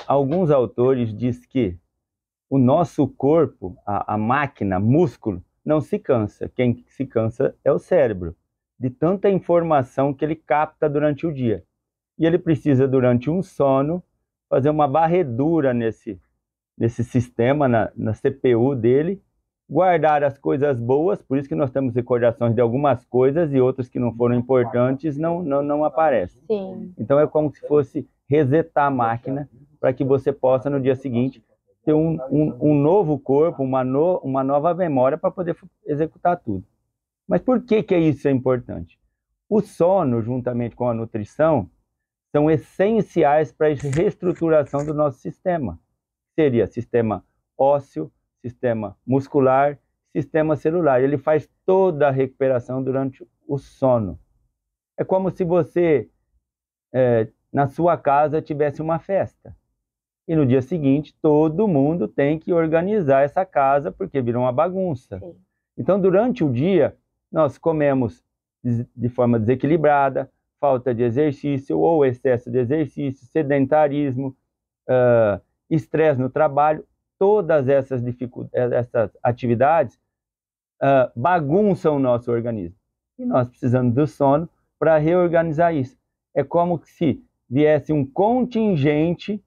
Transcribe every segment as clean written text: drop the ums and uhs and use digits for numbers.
Alguns autores dizem que o nosso corpo, a máquina, músculo, não se cansa. Quem se cansa é o cérebro, de tanta informação que ele capta durante o dia. E ele precisa, durante um sono, fazer uma varredura nesse sistema, na CPU dele, guardar as coisas boas, por isso que nós temos recordações de algumas coisas e outras que não foram importantes não aparecem. Sim. Então é como se fosse resetar a máquina para que você possa, no dia seguinte, ter um novo corpo, uma nova memória para poder executar tudo. Mas por que isso é importante? O sono, juntamente com a nutrição, são essenciais para a reestruturação do nosso sistema. Seria sistema ósseo, sistema muscular, sistema celular. Ele faz toda a recuperação durante o sono. É como se você, na sua casa, tivesse uma festa. E no dia seguinte, todo mundo tem que organizar essa casa, porque virou uma bagunça. Sim. Então, durante o dia, nós comemos de forma desequilibrada, falta de exercício ou excesso de exercício, sedentarismo, estresse no trabalho. Todas essas atividades bagunçam o nosso organismo. E nós precisamos do sono para reorganizar isso. É como se viesse um contingente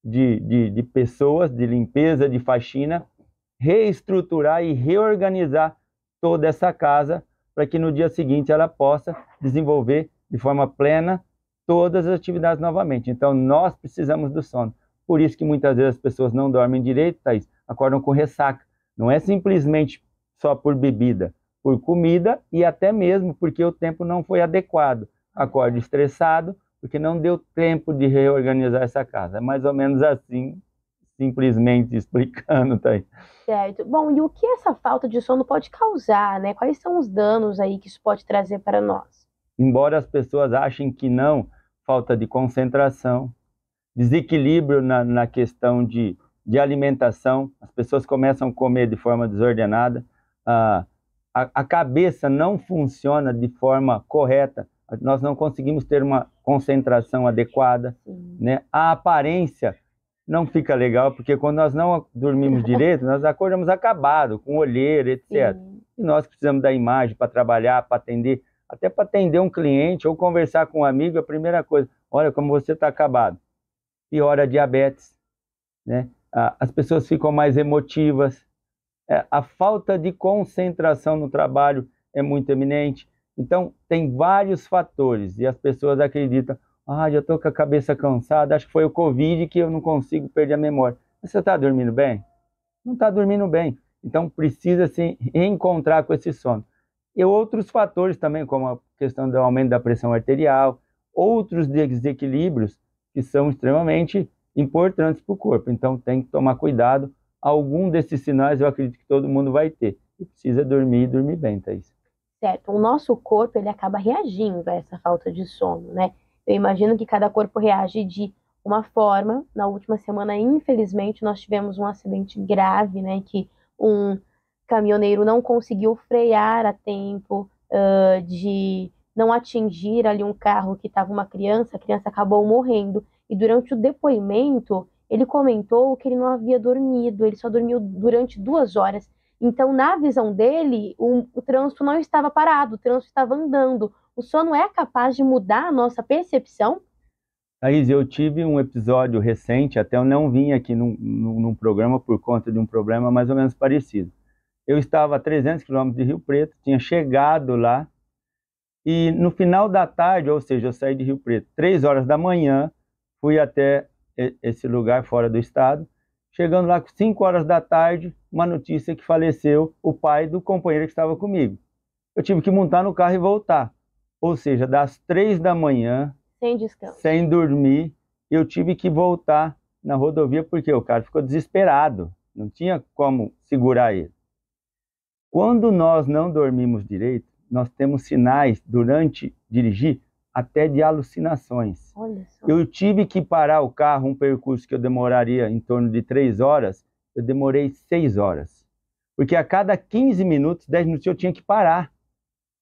de pessoas, de limpeza, de faxina, reestruturar e reorganizar toda essa casa para que no dia seguinte ela possa desenvolver de forma plena todas as atividades novamente. Então, nós precisamos do sono. Por isso que muitas vezes as pessoas não dormem direito, Thaís, acordam com ressaca. Não é simplesmente só por bebida, por comida e até mesmo porque o tempo não foi adequado. Acorda estressado, porque não deu tempo de reorganizar essa casa. É mais ou menos assim, simplesmente explicando, Thaís. Certo. Bom, e o que essa falta de sono pode causar, né? Quais são os danos aí que isso pode trazer para nós? Embora as pessoas achem que não, falta de concentração, desequilíbrio na questão de alimentação, as pessoas começam a comer de forma desordenada, a cabeça não funciona de forma correta, nós não conseguimos ter uma concentração adequada, né? A aparência não fica legal, porque quando nós não dormimos direito, nós acordamos acabados, com olheira, etc. Sim. E nós precisamos da imagem para trabalhar, para atender, até para atender um cliente ou conversar com um amigo, a primeira coisa, olha como você está acabado. Piora a diabetes, né? As pessoas ficam mais emotivas, a falta de concentração no trabalho é muito eminente. Então, tem vários fatores e as pessoas acreditam, já estou com a cabeça cansada, acho que foi o Covid que eu não consigo perder a memória. Mas você está dormindo bem? Não está dormindo bem. Então, precisa se reencontrar com esse sono. E outros fatores também, como a questão do aumento da pressão arterial, outros desequilíbrios que são extremamente importantes para o corpo. Então, tem que tomar cuidado. Algum desses sinais eu acredito que todo mundo vai ter. E precisa dormir e dormir bem, Thaís. Certo. O nosso corpo, ele acaba reagindo a essa falta de sono, né? Eu imagino que cada corpo reage de uma forma. Na última semana, infelizmente, nós tivemos um acidente grave, né? Que um caminhoneiro não conseguiu frear a tempo, de não atingir ali um carro que estava uma criança, a criança acabou morrendo. E durante o depoimento, ele comentou que ele não havia dormido, ele só dormiu durante 2 horas. Então, na visão dele, o trânsito não estava parado, o trânsito estava andando. O sono é capaz de mudar a nossa percepção? Thaís, eu tive um episódio recente, até eu não vim aqui num programa por conta de um problema mais ou menos parecido. Eu estava a 300 quilômetros de Rio Preto, tinha chegado lá, e no final da tarde, ou seja, eu saí de Rio Preto 3 horas da manhã, fui até esse lugar fora do estado, chegando lá 5 horas da tarde, uma notícia que faleceu o pai do companheiro que estava comigo. Eu tive que montar no carro e voltar. Ou seja, das 3 da manhã, Sem descanso. sem dormir, eu tive que voltar na rodovia porque o cara ficou desesperado, não tinha como segurar ele. Quando nós não dormimos direito, nós temos sinais durante dirigir até de alucinações. Olha só. Eu tive que parar o carro, um percurso que eu demoraria em torno de 3 horas, eu demorei 6 horas. Porque a cada 15 minutos, 10 minutos eu tinha que parar.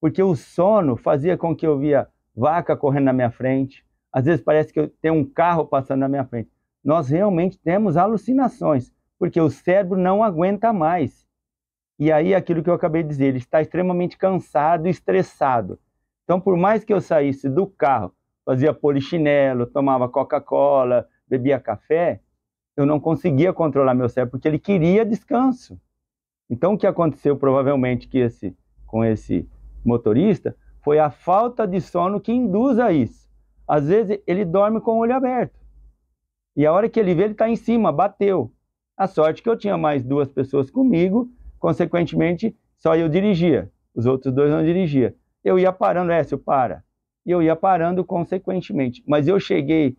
Porque o sono fazia com que eu via vaca correndo na minha frente, às vezes parece que tem um carro passando na minha frente. Nós realmente temos alucinações, porque o cérebro não aguenta mais. E aí, aquilo que eu acabei de dizer, ele está extremamente cansado e estressado. Então, por mais que eu saísse do carro, fazia polichinelo, tomava Coca-Cola, bebia café, eu não conseguia controlar meu cérebro, porque ele queria descanso. Então, o que aconteceu provavelmente com esse motorista foi a falta de sono que induz a isso. Às vezes, ele dorme com o olho aberto. E a hora que ele vê, ele está em cima, bateu. A sorte que eu tinha mais 2 pessoas comigo, consequentemente, só eu dirigia. Os outros 2 não dirigiam. Eu ia parando, Écio, para. E eu ia parando consequentemente. Mas eu cheguei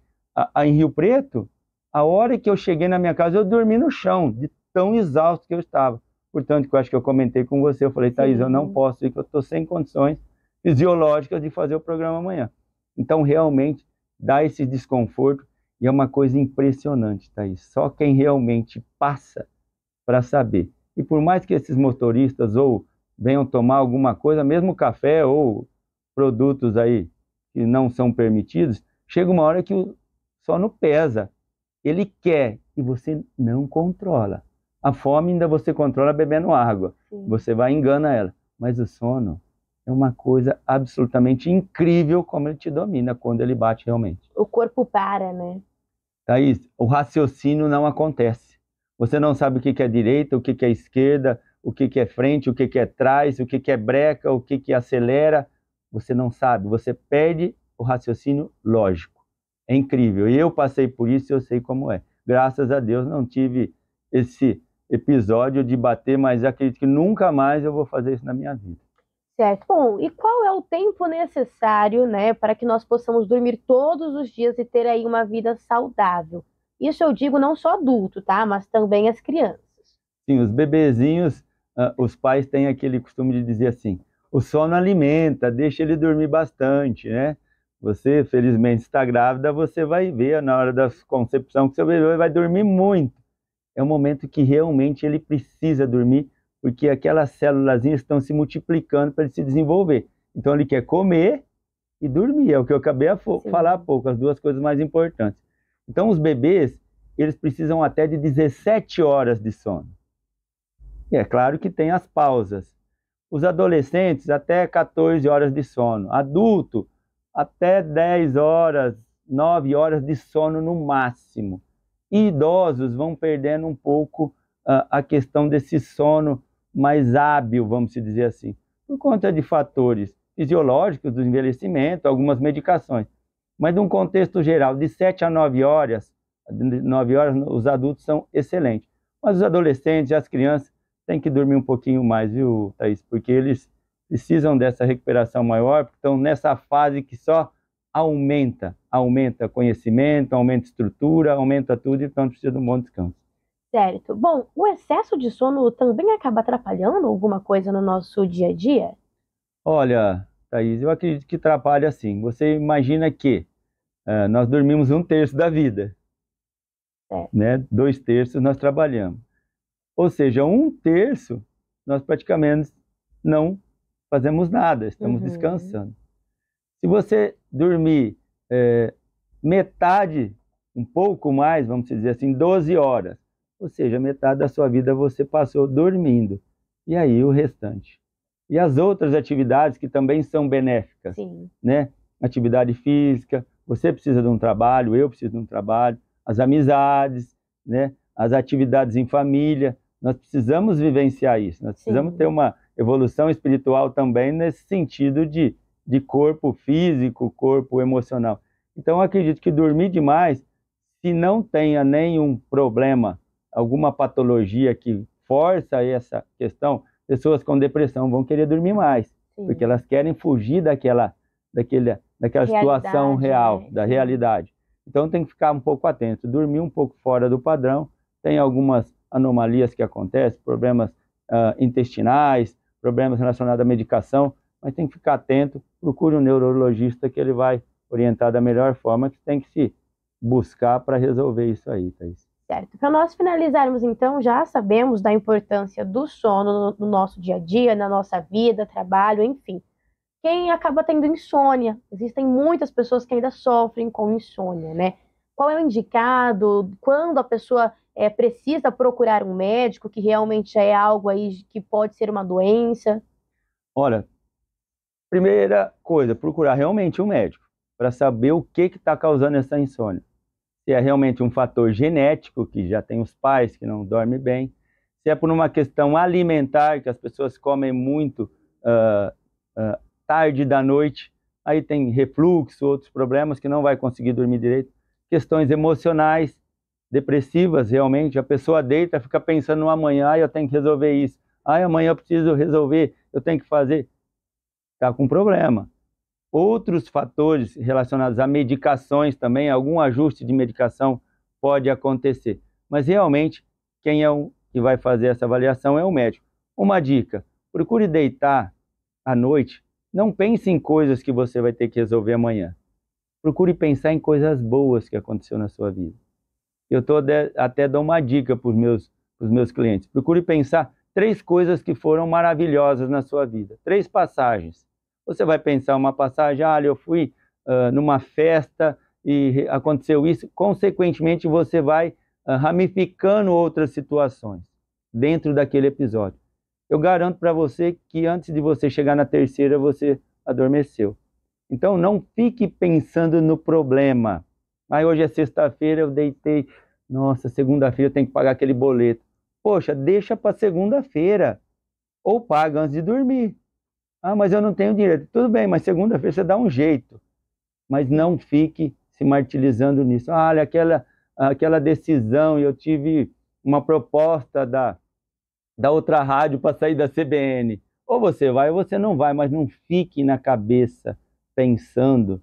em Rio Preto, a hora que eu cheguei na minha casa, eu dormi no chão, de tão exausto que eu estava. Portanto, que eu acho que eu comentei com você, eu falei, Thaís, eu não posso ir, que eu estou sem condições fisiológicas de fazer o programa amanhã. Então, realmente, dá esse desconforto, e é uma coisa impressionante, Thaís. Só quem realmente passa para saber. E por mais que esses motoristas ou venham tomar alguma coisa, mesmo café ou produtos aí que não são permitidos, chega uma hora que o sono pesa. Ele quer e você não controla. A fome ainda você controla bebendo água. Sim. Você vai e engana ela. Mas o sono é uma coisa absolutamente incrível como ele te domina quando ele bate realmente. O corpo para, né? Thaís, o raciocínio não acontece. Você não sabe o que é direita, o que é esquerda, o que é frente, o que é trás, o que é breca, o que acelera. Você não sabe, você perde o raciocínio lógico. É incrível. E eu passei por isso e eu sei como é. Graças a Deus não tive esse episódio de bater, mas acredito que nunca mais eu vou fazer isso na minha vida. Certo. Bom, e qual é o tempo necessário, né, para que nós possamos dormir todos os dias e ter aí uma vida saudável? Isso eu digo não só adulto, tá? Mas também as crianças. Sim, os bebezinhos, os pais têm aquele costume de dizer assim, o sono alimenta, deixa ele dormir bastante, né? Você, felizmente, está grávida, você vai ver na hora da concepção que seu bebê vai dormir muito. É um momento que realmente ele precisa dormir, porque aquelas células estão se multiplicando para ele se desenvolver. Então ele quer comer e dormir, é o que eu acabei de falar há pouco, as 2 coisas mais importantes. Então os bebês, eles precisam até de 17 horas de sono. E é claro que tem as pausas. Os adolescentes, até 14 horas de sono. Adulto, até 10 horas, 9 horas de sono no máximo. E idosos vão perdendo um pouco a questão desse sono mais hábil, vamos dizer assim, por conta de fatores fisiológicos do envelhecimento, algumas medicações. Mas num contexto geral, de 7 a 9 horas, os adultos são excelentes. Mas os adolescentes e as crianças têm que dormir um pouquinho mais, viu, Thaís? Porque eles precisam dessa recuperação maior, porque estão nessa fase que só aumenta conhecimento, aumenta estrutura, aumenta tudo, então precisa de um bom descanso. Certo. Bom, o excesso de sono também acaba atrapalhando alguma coisa no nosso dia a dia? Olha, Thaís, eu acredito que atrapalha sim. Você imagina que nós dormimos 1/3 da vida, né? 2/3 nós trabalhamos. Ou seja, 1/3 nós praticamente não fazemos nada, estamos descansando. Se você dormir metade, um pouco mais, vamos dizer assim, 12 horas, ou seja, metade da sua vida você passou dormindo. E aí o restante? E as outras atividades que também são benéficas, né? Atividade física, você precisa de um trabalho, eu preciso de um trabalho, as amizades, né? As atividades em família, nós precisamos vivenciar isso, nós precisamos ter uma evolução espiritual também nesse sentido de corpo físico, corpo emocional. Então, eu acredito que dormir demais, se não tenha nenhum problema, alguma patologia que força essa questão, pessoas com depressão vão querer dormir mais, porque elas querem fugir daquela situação real, né? Da realidade. Então, tem que ficar um pouco atento, dormir um pouco fora do padrão, tem algumas anomalias que acontecem, problemas intestinais, problemas relacionados à medicação, mas tem que ficar atento, procure um neurologista que ele vai orientar da melhor forma, que tem que se buscar para resolver isso aí, Thaís. Certo. Para nós finalizarmos, então, já sabemos da importância do sono no nosso dia a dia, na nossa vida, trabalho, enfim. quem acaba tendo insônia. Existem muitas pessoas que ainda sofrem com insônia, né? Qual é o indicado? Quando a pessoa precisa procurar um médico, que realmente é algo aí que pode ser uma doença? Olha, primeira coisa, procurar realmente um médico para saber o que está causando essa insônia. Se é realmente um fator genético, que já tem os pais que não dormem bem, se é por uma questão alimentar, que as pessoas comem muito tarde da noite, aí tem refluxo, outros problemas que não vai conseguir dormir direito, questões emocionais, depressivas realmente, a pessoa deita, fica pensando no amanhã, eu tenho que resolver isso, amanhã eu preciso resolver, eu tenho que fazer, está com problema. Outros fatores relacionados a medicações também, algum ajuste de medicação pode acontecer. Mas realmente, quem que vai fazer essa avaliação é o médico. Uma dica, procure deitar à noite, não pense em coisas que você vai ter que resolver amanhã. Procure pensar em coisas boas que aconteceu na sua vida. Eu até dou uma dica para os meus clientes. Procure pensar 3 coisas que foram maravilhosas na sua vida. 3 passagens. Você vai pensar uma passagem, eu fui numa festa e aconteceu isso. Consequentemente, você vai ramificando outras situações dentro daquele episódio. Eu garanto para você que antes de você chegar na terceira, você adormeceu. Então, não fique pensando no problema. Hoje é sexta-feira, eu deitei. Nossa, segunda-feira eu tenho que pagar aquele boleto. Poxa, deixa para segunda-feira. Ou paga antes de dormir. Mas eu não tenho dinheiro. Tudo bem, mas segunda-feira você dá um jeito. Mas não fique se martirizando nisso. Olha, aquela decisão, eu tive uma proposta da outra rádio para sair da CBN. Ou você vai ou você não vai, mas não fique na cabeça pensando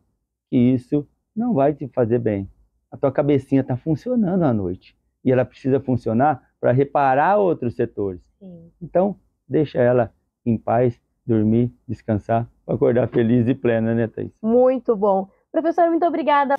que isso não vai te fazer bem. A tua cabecinha está funcionando à noite e ela precisa funcionar para reparar outros setores. Sim. Então, deixa ela em paz, dormir, descansar, para acordar feliz e plena, né, Thaís? Muito bom. Professor, muito obrigada.